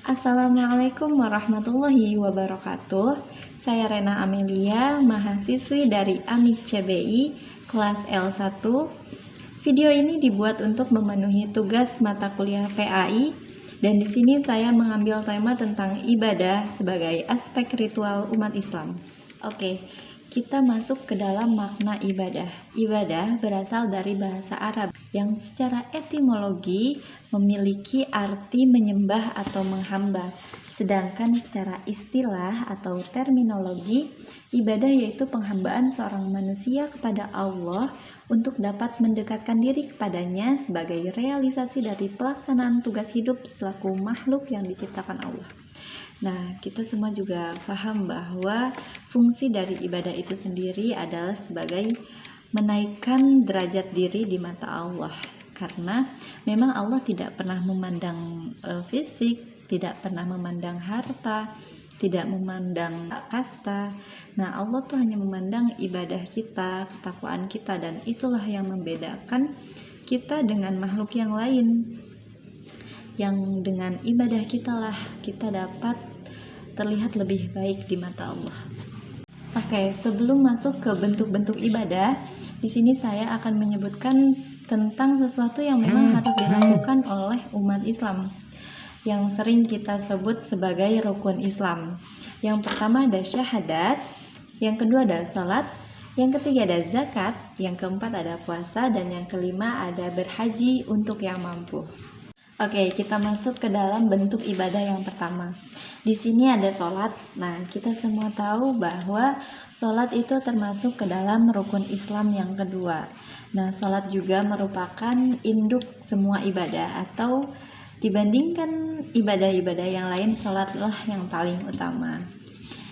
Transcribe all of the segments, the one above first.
Assalamualaikum warahmatullahi wabarakatuh. Saya Rena Amelia, mahasiswi dari AMIK CBI kelas L1. Video ini dibuat untuk memenuhi tugas mata kuliah PAI dan di sini saya mengambil tema tentang ibadah sebagai aspek ritual umat Islam. Oke, kita masuk ke dalam makna ibadah. Ibadah berasal dari bahasa Arab yang secara etimologi memiliki arti menyembah atau menghamba. Sedangkan secara istilah atau terminologi, ibadah yaitu penghambaan seorang manusia kepada Allah untuk dapat mendekatkan diri kepadanya sebagai realisasi dari pelaksanaan tugas hidup selaku makhluk yang diciptakan Allah. Nah, kita semua juga paham bahwa fungsi dari ibadah itu sendiri adalah sebagai menaikkan derajat diri di mata Allah. Karena memang Allah tidak pernah memandang fisik, tidak pernah memandang harta, tidak memandang kasta. Nah, Allah tuh hanya memandang ibadah kita, ketakwaan kita, dan itulah yang membedakan kita dengan makhluk yang lain. Yang dengan ibadah kita dapat terlihat lebih baik di mata Allah. Oke, sebelum masuk ke bentuk-bentuk ibadah, di sini saya akan menyebutkan tentang sesuatu yang memang harus dilakukan oleh umat Islam, yang sering kita sebut sebagai rukun Islam. Yang pertama ada syahadat, yang kedua ada sholat, yang ketiga ada zakat, yang keempat ada puasa, dan yang kelima ada berhaji untuk yang mampu. Oke, kita masuk ke dalam bentuk ibadah yang pertama. Di sini ada sholat. Nah, kita semua tahu bahwa sholat itu termasuk ke dalam rukun Islam yang kedua. Nah, sholat juga merupakan induk semua ibadah, atau dibandingkan ibadah-ibadah yang lain, sholatlah yang paling utama.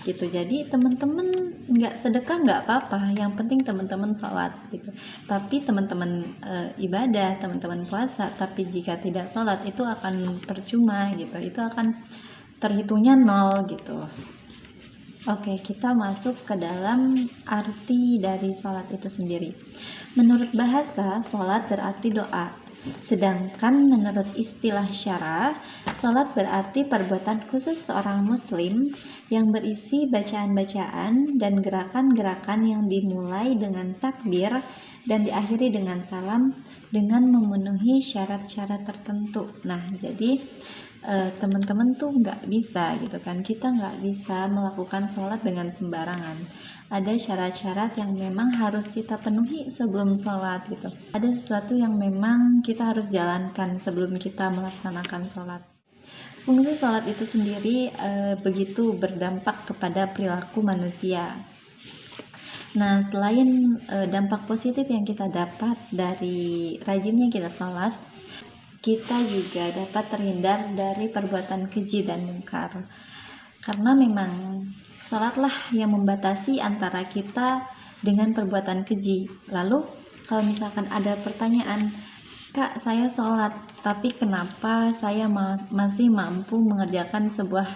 Gitu. Jadi teman-teman nggak sedekah nggak apa-apa, yang penting teman-teman sholat gitu. Tapi teman-teman ibadah, teman-teman puasa, tapi jika tidak sholat itu akan percuma gitu, itu akan terhitungnya 0 gitu. Oke, kita masuk ke dalam arti dari sholat itu sendiri. Menurut bahasa, sholat berarti doa. Sedangkan menurut istilah syara, sholat berarti perbuatan khusus seorang muslim yang berisi bacaan-bacaan dan gerakan-gerakan yang dimulai dengan takbir dan diakhiri dengan salam dengan memenuhi syarat-syarat tertentu. Nah, jadi teman-teman tuh nggak bisa gitu kan, kita nggak bisa melakukan sholat dengan sembarangan. Ada syarat-syarat yang memang harus kita penuhi sebelum sholat gitu. Ada sesuatu yang memang kita harus jalankan sebelum kita melaksanakan sholat. Fungsi sholat itu sendiri begitu berdampak kepada perilaku manusia. Nah, selain dampak positif yang kita dapat dari rajinnya kita sholat, kita juga dapat terhindar dari perbuatan keji dan mungkar. Karena memang sholatlah yang membatasi antara kita dengan perbuatan keji. Lalu kalau misalkan ada pertanyaan, Kak, saya sholat, tapi kenapa saya masih mampu mengerjakan sebuah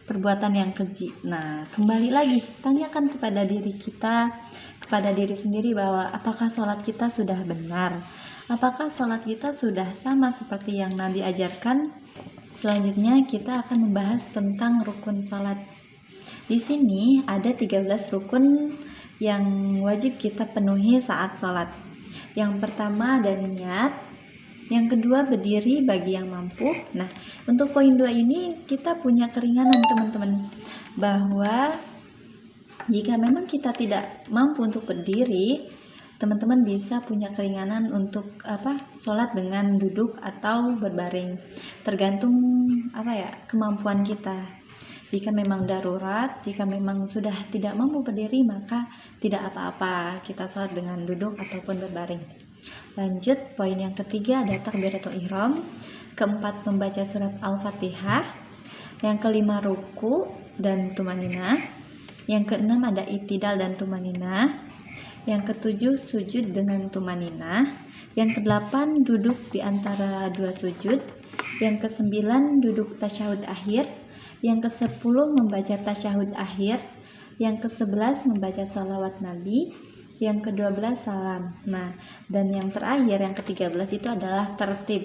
perbuatan yang keji? Nah, kembali lagi, tanyakan kepada diri kita, kepada diri sendiri bahwa apakah sholat kita sudah benar? Apakah sholat kita sudah sama seperti yang Nabi ajarkan? Selanjutnya kita akan membahas tentang rukun sholat. Di sini ada 13 rukun yang wajib kita penuhi saat sholat. Yang pertama ada niat, yang kedua berdiri bagi yang mampu. Nah, untuk poin 2 ini kita punya keringanan teman-teman, bahwa jika memang kita tidak mampu untuk berdiri, teman-teman bisa punya keringanan untuk sholat dengan duduk atau berbaring, tergantung kemampuan kita. Jika memang darurat, jika memang sudah tidak mampu berdiri, maka tidak apa-apa, kita sholat dengan duduk ataupun berbaring. Lanjut, poin yang ketiga ada takbiratul ihram, keempat membaca surat Al-Fatihah, yang kelima ruku dan tumanina, yang keenam ada i'tidal dan tumanina, yang ketujuh sujud dengan tumanina, yang kedelapan duduk di antara dua sujud, yang kesembilan duduk tasyahud akhir, yang kesepuluh membaca tasyahud akhir, yang ke-11 membaca sholawat Nabi, yang ke-12 salam. Nah, dan yang terakhir yang ke-13 itu adalah tertib,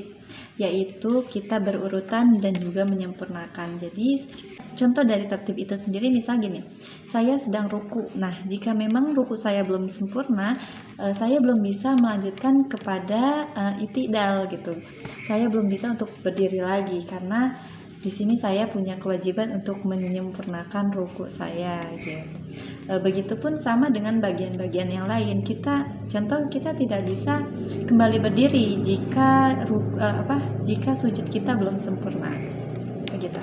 yaitu kita berurutan dan juga menyempurnakan. Jadi contoh dari tertib itu sendiri misal gini, saya sedang ruku. Nah, jika memang ruku saya belum sempurna, saya belum bisa melanjutkan kepada i'tidal gitu. Saya belum bisa untuk berdiri lagi karena di sini saya punya kewajiban untuk menyempurnakan ruku saya gitu. Begitupun sama dengan bagian-bagian yang lain. Contoh kita tidak bisa kembali berdiri jika sujud kita belum sempurna. Begitu.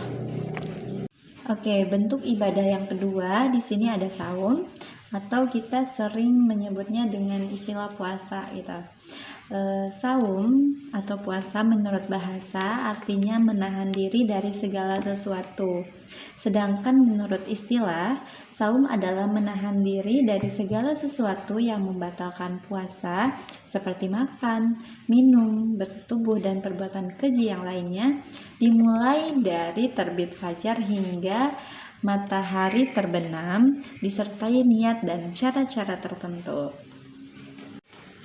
Oke, bentuk ibadah yang kedua di sini ada saum, atau kita sering menyebutnya dengan istilah puasa gitu. Saum atau puasa menurut bahasa artinya menahan diri dari segala sesuatu. Sedangkan menurut istilah, saum adalah menahan diri dari segala sesuatu yang membatalkan puasa, seperti makan, minum, bersetubuh, dan perbuatan keji yang lainnya, dimulai dari terbit fajar hingga matahari terbenam, disertai niat dan cara-cara tertentu.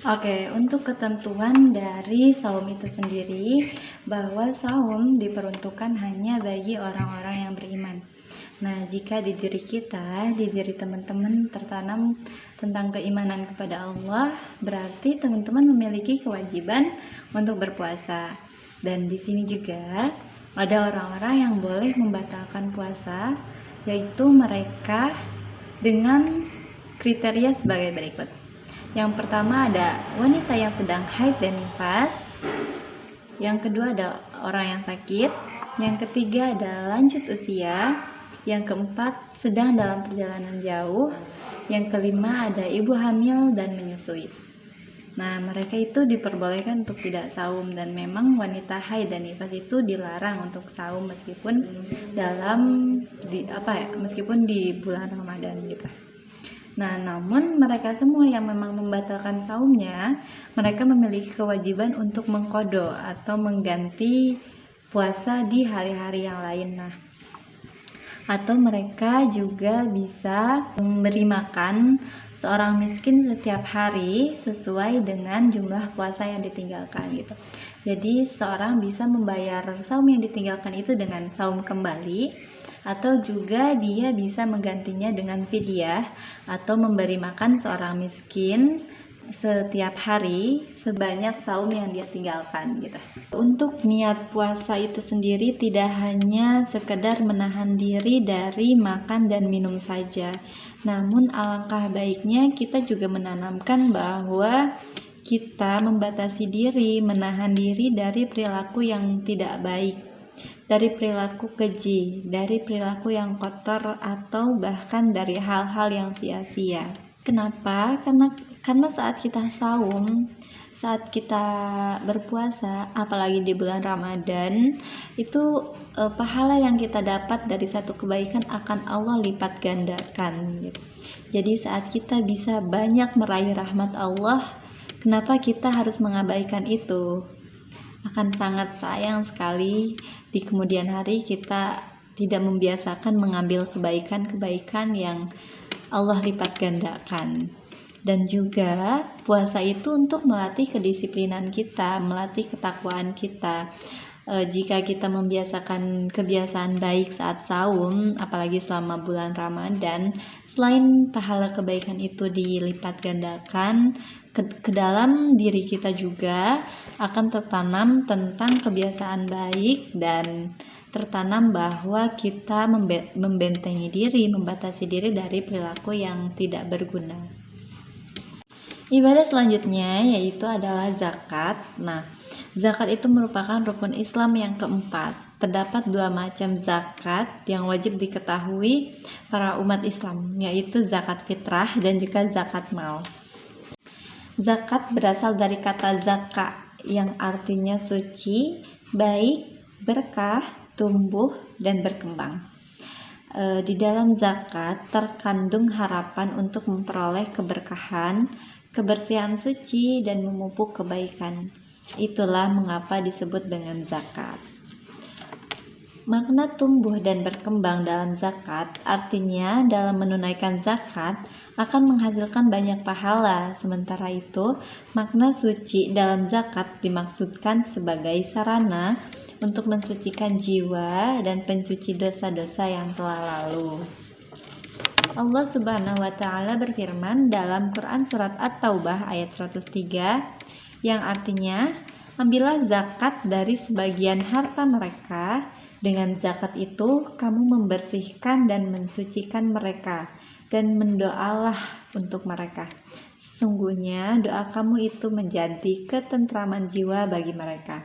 Oke, untuk ketentuan dari saum itu sendiri, bahwa saum diperuntukkan hanya bagi orang-orang yang beriman. Nah, jika di diri kita, di diri teman-teman tertanam tentang keimanan kepada Allah, berarti teman-teman memiliki kewajiban untuk berpuasa. Dan di sini juga ada orang-orang yang boleh membatalkan puasa, yaitu mereka dengan kriteria sebagai berikut. Yang pertama ada wanita yang sedang haid dan nifas. Yang kedua ada orang yang sakit. Yang ketiga ada lanjut usia. Yang keempat sedang dalam perjalanan jauh. Yang kelima ada ibu hamil dan menyusui. Nah, mereka itu diperbolehkan untuk tidak saum, dan memang wanita haid dan nifas itu dilarang untuk saum meskipun meskipun di bulan Ramadan gitu. Nah, namun mereka semua yang memang membatalkan saumnya, mereka memiliki kewajiban untuk mengqadha atau mengganti puasa di hari-hari yang lain. Nah, atau mereka juga bisa memberi makan seorang miskin setiap hari sesuai dengan jumlah puasa yang ditinggalkan gitu. Jadi seorang bisa membayar saum yang ditinggalkan itu dengan saum kembali, atau juga dia bisa menggantinya dengan fidyah atau memberi makan seorang miskin setiap hari sebanyak saum yang dia tinggalkan gitu. Untuk niat puasa itu sendiri tidak hanya sekedar menahan diri dari makan dan minum saja, namun alangkah baiknya kita juga menanamkan bahwa kita membatasi diri, menahan diri dari perilaku yang tidak baik, dari perilaku keji, dari perilaku yang kotor, atau bahkan dari hal-hal yang sia-sia. Kenapa? Karena saat kita saum, saat kita berpuasa, apalagi di bulan Ramadan, itu pahala yang kita dapat dari satu kebaikan akan Allah lipat gandakan gitu. Jadi saat kita bisa banyak meraih rahmat Allah, kenapa kita harus mengabaikan itu? Akan sangat sayang sekali di kemudian hari kita tidak membiasakan mengambil kebaikan-kebaikan yang Allah lipat gandakan. Dan juga puasa itu untuk melatih kedisiplinan kita, melatih ketakwaan kita. Jika kita membiasakan kebiasaan baik saat saum, apalagi selama bulan Ramadan, selain pahala kebaikan itu dilipat gandakan, ke dalam diri kita juga akan tertanam tentang kebiasaan baik, dan tertanam bahwa kita membentengi diri, membatasi diri dari perilaku yang tidak berguna. Ibadah selanjutnya yaitu adalah zakat. Nah, zakat itu merupakan rukun Islam yang keempat. Terdapat dua macam zakat yang wajib diketahui para umat Islam, yaitu zakat fitrah dan juga zakat mal. Zakat berasal dari kata zaka yang artinya suci, baik, berkah, tumbuh, dan berkembang. Di dalam zakat terkandung harapan untuk memperoleh keberkahan, kebersihan suci, dan memupuk kebaikan. Itulah mengapa disebut dengan zakat. Makna tumbuh dan berkembang dalam zakat artinya dalam menunaikan zakat akan menghasilkan banyak pahala. Sementara itu, makna suci dalam zakat dimaksudkan sebagai sarana untuk mensucikan jiwa dan pencuci dosa-dosa yang telah lalu. Allah Subhanahu wa taala berfirman dalam Quran surat At-Taubah ayat 103 yang artinya, ambillah zakat dari sebagian harta mereka. Dengan zakat itu kamu membersihkan dan mensucikan mereka dan mendoalah untuk mereka. Sesungguhnya doa kamu itu menjadi ketentraman jiwa bagi mereka.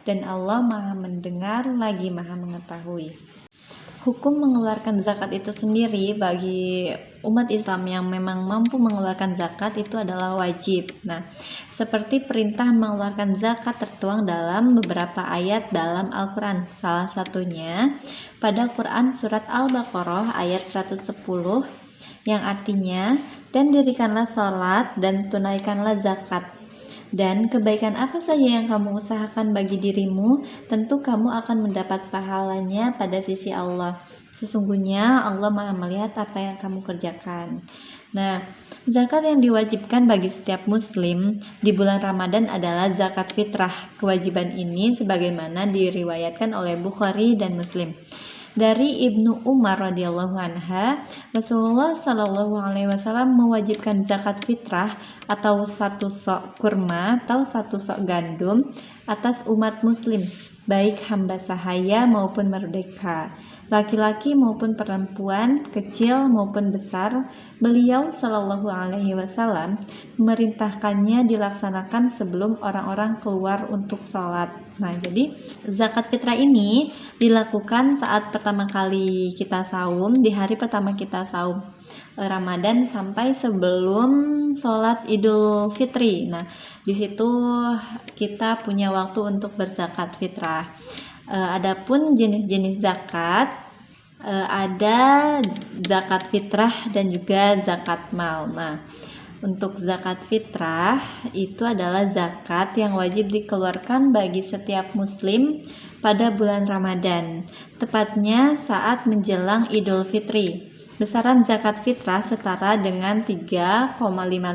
Dan Allah Maha mendengar lagi Maha mengetahui. Hukum mengeluarkan zakat itu sendiri bagi umat Islam yang memang mampu mengeluarkan zakat itu adalah wajib. Nah, seperti perintah mengeluarkan zakat tertuang dalam beberapa ayat dalam Al-Quran. Salah satunya pada Quran surat Al-Baqarah ayat 110 yang artinya, dan dirikanlah sholat dan tunaikanlah zakat. Dan kebaikan apa saja yang kamu usahakan bagi dirimu, tentu kamu akan mendapat pahalanya pada sisi Allah. Sesungguhnya Allah Maha melihat apa yang kamu kerjakan. Nah, zakat yang diwajibkan bagi setiap muslim di bulan Ramadan adalah zakat fitrah. Kewajiban ini sebagaimana diriwayatkan oleh Bukhari dan Muslim. Dari Ibnu Umar radhiyallahu anha, Rasulullah shallallahu alaihi wasallam mewajibkan zakat fitrah atau satu sok kurma atau satu sok gandum atas umat muslim, baik hamba sahaya maupun merdeka, laki-laki maupun perempuan, kecil maupun besar. Beliau shallallahu alaihi wasallam memerintahkannya dilaksanakan sebelum orang-orang keluar untuk sholat. Nah, jadi zakat fitrah ini dilakukan saat pertama kali kita saum, di hari pertama kita saum Ramadan sampai sebelum sholat Idul Fitri. Nah, di situ kita punya waktu untuk berzakat fitrah. Adapun jenis-jenis zakat, ada zakat fitrah dan juga zakat mal. Nah, untuk zakat fitrah itu adalah zakat yang wajib dikeluarkan bagi setiap muslim pada bulan Ramadan, tepatnya saat menjelang Idul Fitri. Besaran zakat fitrah setara dengan 3,5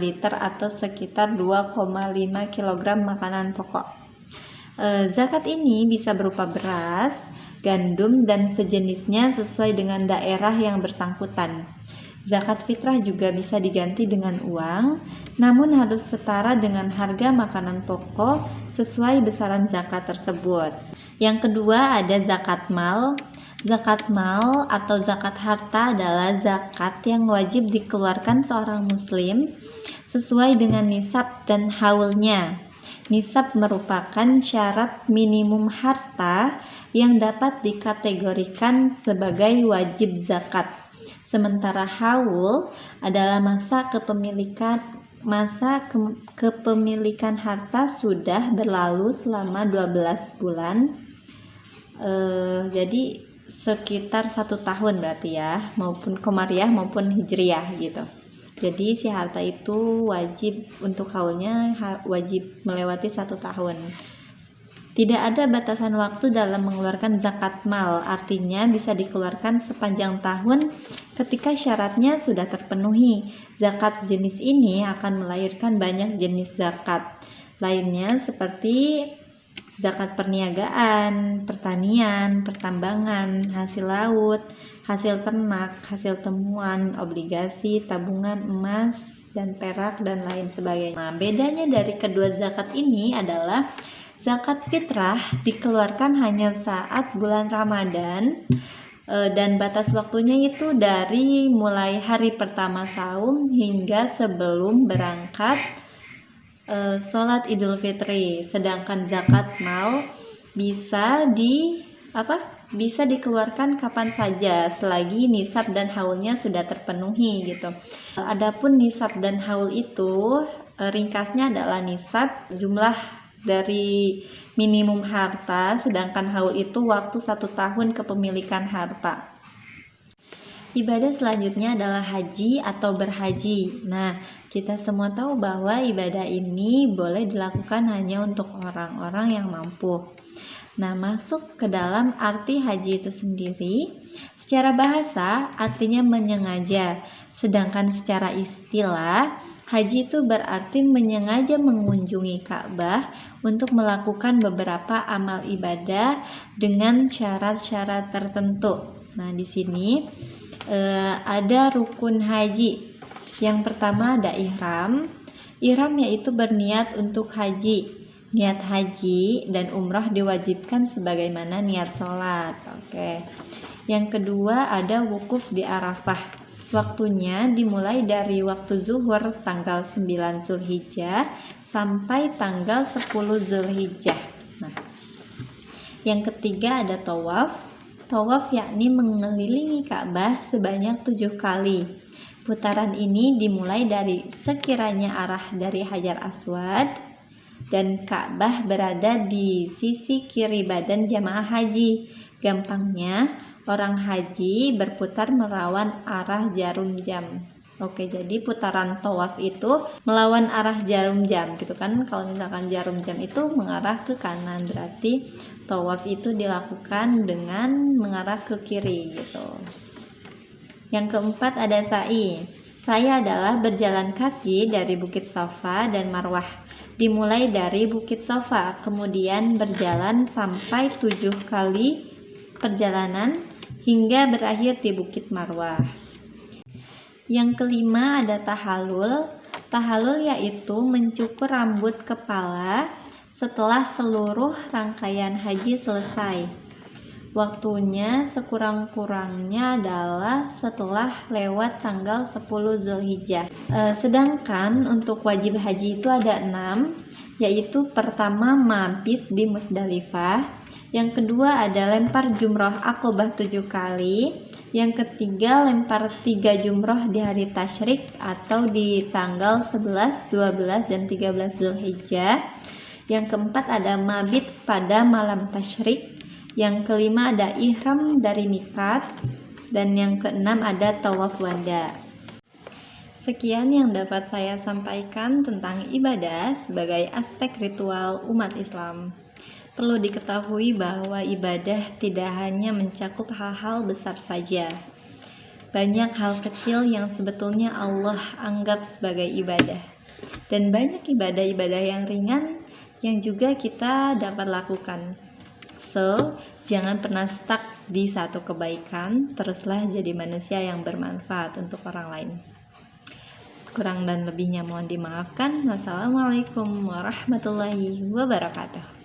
liter atau sekitar 2,5 kg makanan pokok. Zakat ini bisa berupa beras, gandum, dan sejenisnya sesuai dengan daerah yang bersangkutan. Zakat fitrah juga bisa diganti dengan uang, namun harus setara dengan harga makanan pokok sesuai besaran zakat tersebut. Yang kedua ada zakat mal. Zakat mal atau zakat harta adalah zakat yang wajib dikeluarkan seorang muslim sesuai dengan nisab dan haulnya. Nisab merupakan syarat minimum harta yang dapat dikategorikan sebagai wajib zakat. Sementara haul adalah masa kepemilikan harta sudah berlalu selama 12 bulan. Jadi sekitar 1 tahun berarti ya, maupun komariah maupun hijriyah gitu. Jadi si harta itu wajib untuk haulnya wajib melewati 1 tahun. Tidak ada batasan waktu dalam mengeluarkan zakat mal, artinya bisa dikeluarkan sepanjang tahun ketika syaratnya sudah terpenuhi. Zakat jenis ini akan melahirkan banyak jenis zakat lainnya seperti zakat perniagaan, pertanian, pertambangan, hasil laut, hasil ternak, hasil temuan, obligasi, tabungan emas dan perak, dan lain sebagainya. Nah, bedanya dari kedua zakat ini adalah zakat fitrah dikeluarkan hanya saat bulan Ramadan dan batas waktunya itu dari mulai hari pertama saum hingga sebelum berangkat sholat Idul Fitri. Sedangkan zakat mal bisa dikeluarkan kapan saja selagi nisab dan haulnya sudah terpenuhi gitu. Adapun nisab dan haul itu ringkasnya adalah nisab jumlah dari minimum harta, sedangkan haul itu waktu 1 tahun kepemilikan harta. Ibadah selanjutnya adalah haji atau berhaji. Nah, kita semua tahu bahwa ibadah ini boleh dilakukan hanya untuk orang-orang yang mampu. Nah, masuk ke dalam arti haji itu sendiri, secara bahasa artinya menyengaja, sedangkan secara istilah haji itu berarti menyengaja mengunjungi Ka'bah untuk melakukan beberapa amal ibadah dengan syarat-syarat tertentu. Nah, di sini ada rukun haji. Yang pertama ada ihram. Ihram yaitu berniat untuk haji. Niat haji dan umrah diwajibkan sebagaimana niat sholat. Oke. Yang kedua ada wukuf di Arafah. Waktunya dimulai dari waktu zuhur tanggal 9 Zulhijjah sampai tanggal 10 Zulhijjah. Nah, yang ketiga ada tawaf. Tawaf yakni mengelilingi Ka'bah sebanyak 7 kali. Putaran ini dimulai dari sekiranya arah dari Hajar Aswad dan Ka'bah berada di sisi kiri badan jamaah haji. Gampangnya, orang haji berputar melawan arah jarum jam. Oke, jadi putaran tawaf itu melawan arah jarum jam gitu kan. Kalau misalkan jarum jam itu mengarah ke kanan, berarti tawaf itu dilakukan dengan mengarah ke kiri gitu. Yang keempat ada sa'i. Sa'i adalah berjalan kaki dari Bukit Safa dan Marwah. Dimulai dari Bukit Safa, kemudian berjalan sampai 7 kali perjalanan hingga berakhir di Bukit Marwah. Yang kelima ada tahallul. Tahallul yaitu mencukur rambut kepala setelah seluruh rangkaian haji selesai. Waktunya sekurang-kurangnya adalah setelah lewat tanggal 10 Zulhijjah. Sedangkan untuk wajib haji itu ada 6, yaitu pertama mabit di Musdalifah, yang kedua ada lempar jumroh Aqobah 7 kali, yang ketiga lempar 3 jumroh di hari tasyrik atau di tanggal 11, 12, dan 13 Zulhijjah, yang keempat ada mabit pada malam tasyrik, yang kelima ada ihram dari miqat, dan yang keenam ada tawaf wada. Sekian yang dapat saya sampaikan tentang ibadah sebagai aspek ritual umat Islam. Perlu diketahui bahwa ibadah tidak hanya mencakup hal-hal besar saja. Banyak hal kecil yang sebetulnya Allah anggap sebagai ibadah. Dan banyak ibadah-ibadah yang ringan yang juga kita dapat lakukan. So, jangan pernah stuck di satu kebaikan, teruslah jadi manusia yang bermanfaat untuk orang lain. Kurang dan lebihnya mohon dimaafkan. Wassalamualaikum warahmatullahi wabarakatuh.